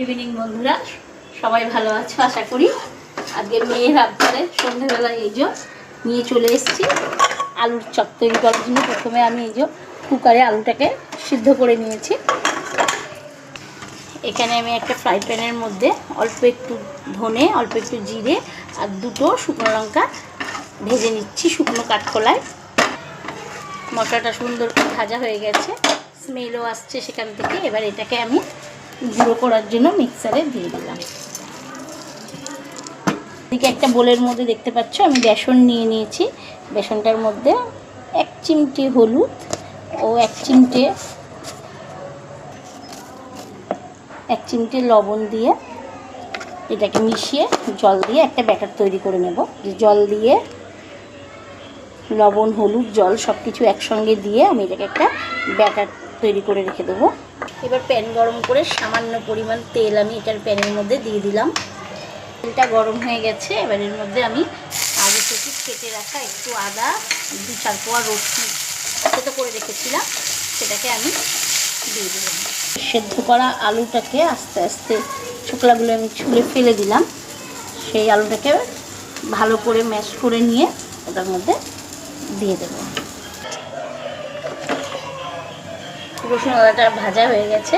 Evening বন্ধুরা, সবাই ভালো আছো আশা করি। আজকে মেয়ের আবদারে সন্ধ্যাবেলা এই যে নিয়ে চলে এসেছি আলুর চপ তৈরি করার জন্য। প্রথমে আমি এই যে কুকারে আলুটাকে সিদ্ধ করে নিয়েছি। এখানে আমি একটা ফ্রাই প্যানের মধ্যে অল্প একটু ধনে, অল্প একটু জিরে আর দুটো শুকনো লঙ্কা ভেজে নিচ্ছি শুকনো কাঠখোলায়। মশলাটা সুন্দর করে ভাজা হয়ে গেছে, স্মেলও আসছে সেখান থেকে। এবার এটাকে আমি গুঁড়ো করার জন্য মিক্সারে দিয়ে দিলাম। এদিকে একটা বোলের মধ্যে দেখতে পাচ্ছ আমি বেসন নিয়ে নিয়েছি। বেসনটার মধ্যে 1 চিমটে হলুদ ও 1 চিমটে লবণ দিয়ে এটাকে মিশিয়ে জল দিয়ে একটা ব্যাটার তৈরি করে নেব। জল দিয়ে লবণ, হলুদ, জল সব কিছু একসঙ্গে দিয়ে আমি এটাকে একটা ব্যাটার তৈরি করে রেখে দেবো। এবার প্যান গরম করে সামান্য পরিমাণ তেল আমি এটার প্যানের মধ্যে দিয়ে দিলাম। তেলটা গরম হয়ে গেছে। এবার এর মধ্যে আমি আগে থেকে কেটে রাখা একটু আদা, 2-4 কোয়া রসুন সেটা করে রেখেছিলাম, সেটাকে আমি দিয়ে দিলাম। সেদ্ধ করা আলুটাকে আস্তে আস্তে ছোকলাগুলো আমি ছুলে ফেলে দিলাম। সেই আলুটাকে ভালো করে ম্যাশ করে নিয়ে ওটার মধ্যে দিয়ে দেব। রসুন আদাটা ভাজা হয়ে গেছে,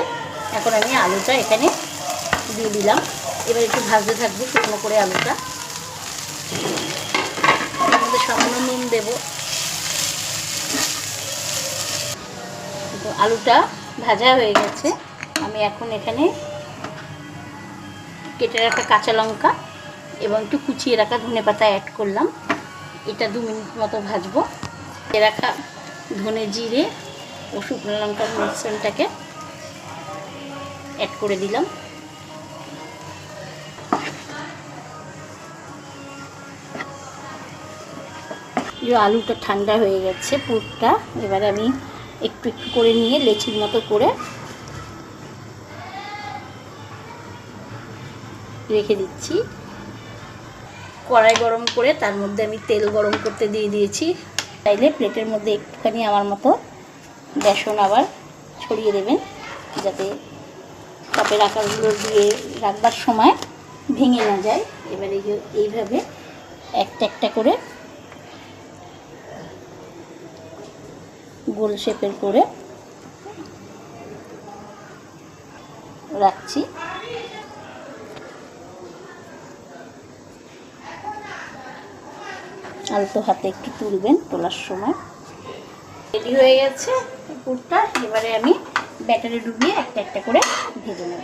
এখন আমি আলুটা এখানে দিয়ে দিলাম। এবার একটু ভাজতে থাকবো শুকনো করে আলুটা। এর মধ্যে সামান্য নুন দেব। আলুটা ভাজা হয়ে গেছে, আমি এখন এখানে কেটে রাখা কাঁচা লঙ্কা এবং একটু কুচিয়ে রাখা ধনেপাতা অ্যাড করলাম। এটা 2 মিনিট মতো ভাজবো। রাখা ধনে, জিরে ও শুকনো লঙ্কার মিশ্রণটাকে অ্যাড করে দিলাম। যে আলুটা ঠান্ডা হয়ে গেছে পুরটা, এবার আমি একটু একটু করে নিয়ে লেচির মতো করে রেখে দিচ্ছি। কড়াই গরম করে তার মধ্যে আমি তেল গরম করতে দিয়ে দিয়েছি। চাইলে প্লেটের মধ্যে একটুখানি আমার মতো বেসন আবার ছড়িয়ে দেবেন, যাতে কাপের আকারগুলো দিয়ে রাখবার সময় ভেঙে না যায়। এবারে এইভাবে একটা একটা করে গোল শেপের করে রাখছি। আলতো হাতে একটু তুলবেন তোলার সময়। রেডি হয়ে গেছে পুরটা। এবারে আমি ব্যাটারে ডুবিয়ে একটা একটা করে ভেজে নেব।